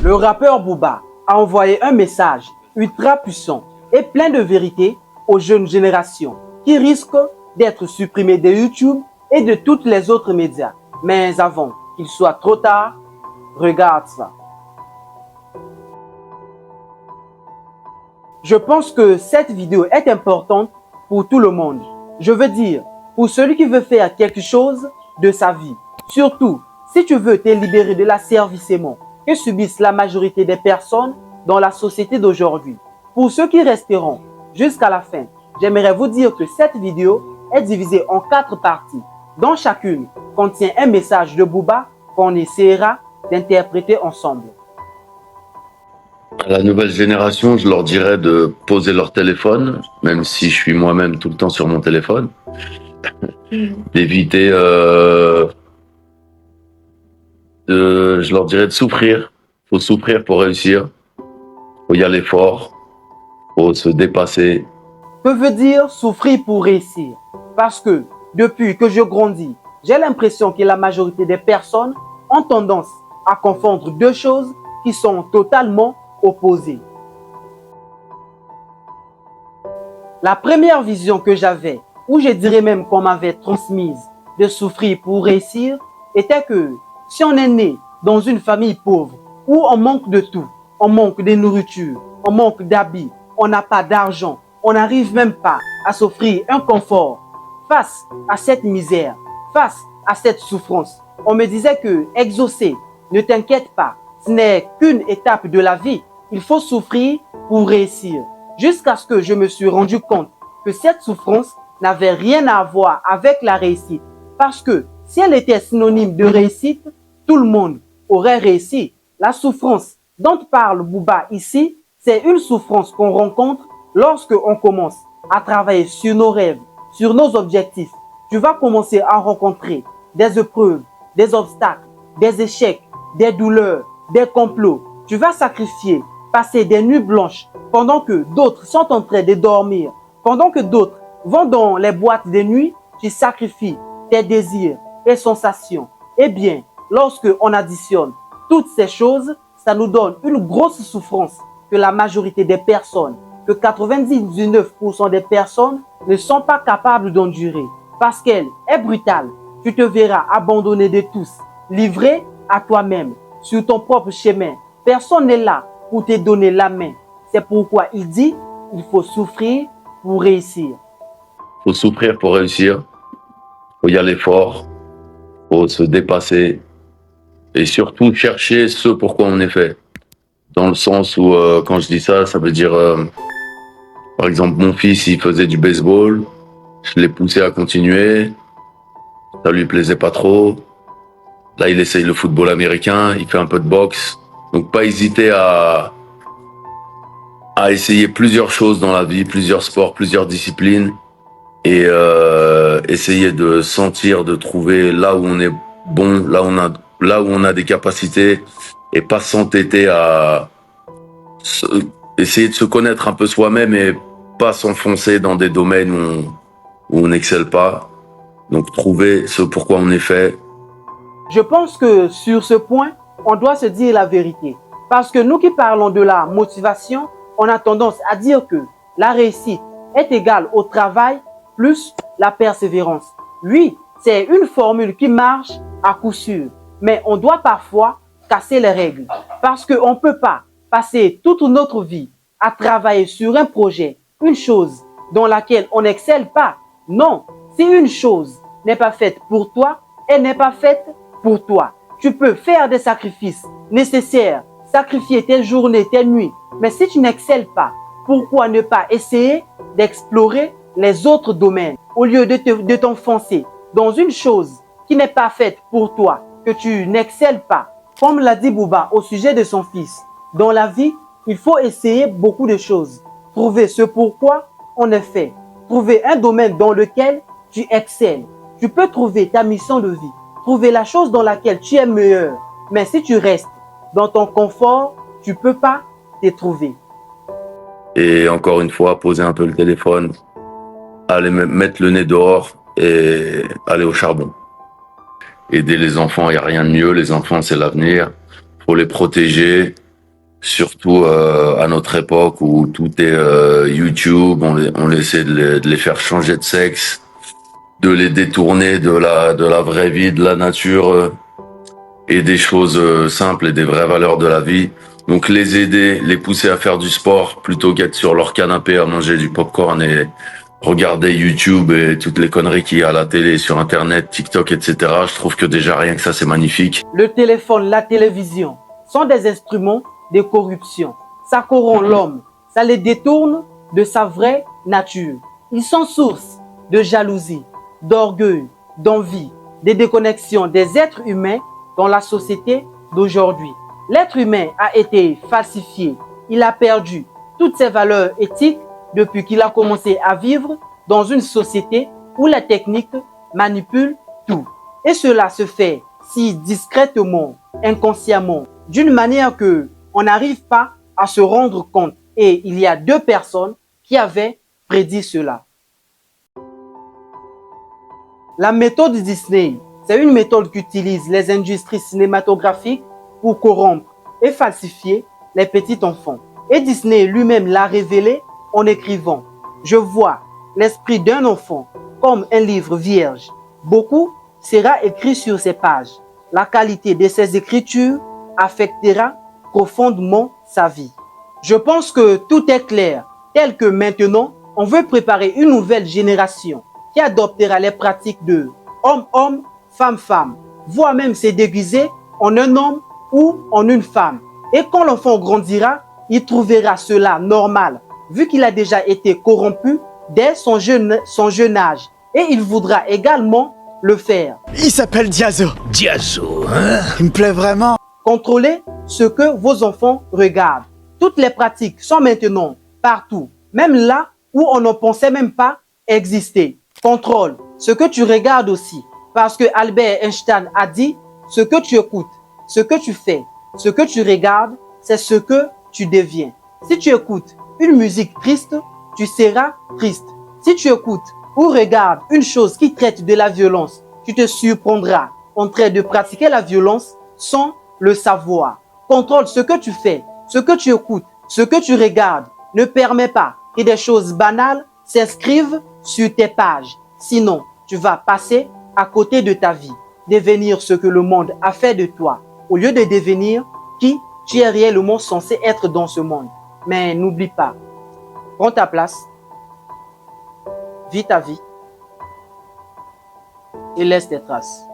Le rappeur Booba a envoyé un message ultra puissant et plein de vérité aux jeunes générations qui risquent d'être supprimées de YouTube et de toutes les autres médias. Mais avant qu'il soit trop tard, regarde ça. Je pense que cette vidéo est importante pour tout le monde. Je veux dire, pour celui qui veut faire quelque chose de sa vie. Surtout, si tu veux te libérer de l'asservissement que subissent la majorité des personnes dans la société d'aujourd'hui. Pour ceux qui resteront jusqu'à la fin, j'aimerais vous dire que cette vidéo est divisée en 4 parties, dont chacune contient un message de Booba qu'on essaiera d'interpréter ensemble. À la nouvelle génération, je leur dirais de poser leur téléphone, même si je suis moi-même tout le temps sur mon téléphone, d'éviter, je leur dirais de souffrir. Faut souffrir pour réussir. Faut y aller fort. Faut se dépasser. Que veut dire souffrir pour réussir? Parce que depuis que je grandis, j'ai l'impression que la majorité des personnes ont tendance à confondre deux choses qui sont totalement opposées. La première vision que j'avais, ou je dirais même qu'on m'avait transmise de souffrir pour réussir, était que si on est né dans une famille pauvre, où on manque de tout, on manque de nourriture, on manque d'habits, on n'a pas d'argent, on n'arrive même pas à s'offrir un confort. Face à cette misère, face à cette souffrance, on me disait que exaucer, ne t'inquiète pas, ce n'est qu'une étape de la vie. Il faut souffrir pour réussir. Jusqu'à ce que je me suis rendu compte que cette souffrance n'avait rien à voir avec la réussite. Parce que si elle était synonyme de réussite, tout le monde aurait réussi. La souffrance dont parle Booba ici, c'est une souffrance qu'on rencontre lorsque on commence à travailler sur nos rêves, sur nos objectifs. Tu vas commencer à rencontrer des épreuves, des obstacles, des échecs, des douleurs, des complots. Tu vas sacrifier, passer des nuits blanches pendant que d'autres sont en train de dormir, pendant que d'autres vont dans les boîtes de nuit. Tu sacrifies tes désirs, tes sensations. Eh bien, lorsque on additionne toutes ces choses, ça nous donne une grosse souffrance que la majorité des personnes, que 99% des personnes ne sont pas capables d'endurer. Parce qu'elle est brutale. Tu te verras abandonné de tous, livré à toi-même, sur ton propre chemin. Personne n'est là pour te donner la main. C'est pourquoi il dit, il faut souffrir pour réussir. Faut souffrir pour réussir. Faut y aller fort. Faut se dépasser. Et surtout chercher ce pourquoi on est fait. Dans le sens où, quand je dis ça, ça veut dire, par exemple, mon fils, il faisait du baseball. Je l'ai poussé à continuer. Ça lui plaisait pas trop. Là, il essaye le football américain. Il fait un peu de boxe. Donc, pas hésiter à essayer plusieurs choses dans la vie, plusieurs sports, plusieurs disciplines. Et essayer de sentir, de trouver là où on est bon, là où on a des capacités. Et pas s'entêter à essayer de se connaître un peu soi-même et pas s'enfoncer dans des domaines où on n'excelle pas. Donc trouver ce pourquoi on est fait. Je pense que sur ce point, on doit se dire la vérité. Parce que nous qui parlons de la motivation, on a tendance à dire que la réussite est égale au travail plus la persévérance. Oui, c'est une formule qui marche à coup sûr. Mais on doit parfois casser les règles. Parce qu'on ne peut pas passer toute notre vie à travailler sur un projet, une chose dans laquelle on n'excelle pas. Non, si une chose n'est pas faite pour toi, elle n'est pas faite pour toi. Tu peux faire des sacrifices nécessaires, sacrifier tes journées, tes nuits. Mais si tu n'excelles pas, pourquoi ne pas essayer d'explorer les autres domaines au lieu de t'enfoncer dans une chose qui n'est pas faite pour toi, que tu n'excelles pas? Comme l'a dit Booba au sujet de son fils, dans la vie, il faut essayer beaucoup de choses. Trouver ce pourquoi on est fait. Trouver un domaine dans lequel tu excelles. Tu peux trouver ta mission de vie. Trouver la chose dans laquelle tu es meilleur. Mais si tu restes dans ton confort, tu ne peux pas te trouver. Et encore une fois, poser un peu le téléphone, aller mettre le nez dehors et aller au charbon. Aider les enfants, il n'y a rien de mieux. Les enfants, c'est l'avenir. Faut les protéger. surtout à notre époque où tout est YouTube, on essaie de les faire changer de sexe, de les détourner de la vraie vie, de la nature et des choses simples et des vraies valeurs de la vie. Donc les aider, les pousser à faire du sport plutôt qu'être sur leur canapé à manger du popcorn et regarder YouTube et toutes les conneries qu'il y a à la télé, sur Internet, TikTok, etc. Je trouve que déjà rien que ça, c'est magnifique. Le téléphone, la télévision sont des instruments de corruption. Ça corrompt l'homme, ça les détourne de sa vraie nature. Ils sont source de jalousie, d'orgueil, d'envie, de déconnexion des êtres humains dans la société d'aujourd'hui. L'être humain a été falsifié, il a perdu toutes ses valeurs éthiques depuis qu'il a commencé à vivre dans une société où la technique manipule tout. Et cela se fait si discrètement, inconsciemment, d'une manière que on n'arrive pas à se rendre compte. Et il y a 2 personnes qui avaient prédit cela. La méthode Disney, c'est une méthode qu'utilisent les industries cinématographiques pour corrompre et falsifier les petits enfants. Et Disney lui-même l'a révélé en écrivant « Je vois l'esprit d'un enfant comme un livre vierge. Beaucoup sera écrit sur ses pages. La qualité de ses écritures affectera profondément sa vie. » Je pense que tout est clair, tel que maintenant, on veut préparer une nouvelle génération qui adoptera les pratiques de homme-homme, femme-femme, voire même se déguiser en un homme ou en une femme. Et quand l'enfant grandira, il trouvera cela normal, vu qu'il a déjà été corrompu dès son jeune âge. Et il voudra également le faire. Il s'appelle Diazo. Diazo, hein? Il me plaît vraiment. Contrôlez ce que vos enfants regardent. Toutes les pratiques sont maintenant partout, même là où on ne pensait même pas exister. Contrôle ce que tu regardes aussi, parce que Albert Einstein a dit ce que tu écoutes, ce que tu fais, ce que tu regardes, c'est ce que tu deviens. Si tu écoutes une musique triste, tu seras triste. Si tu écoutes ou regardes une chose qui traite de la violence, tu te surprendras en train de pratiquer la violence sans le savoir. Contrôle ce que tu fais, ce que tu écoutes, ce que tu regardes. Ne permets pas que des choses banales s'inscrivent sur tes pages. Sinon, tu vas passer à côté de ta vie, devenir ce que le monde a fait de toi, au lieu de devenir qui tu es réellement censé être dans ce monde. Mais n'oublie pas, prends ta place, vis ta vie et laisse tes traces.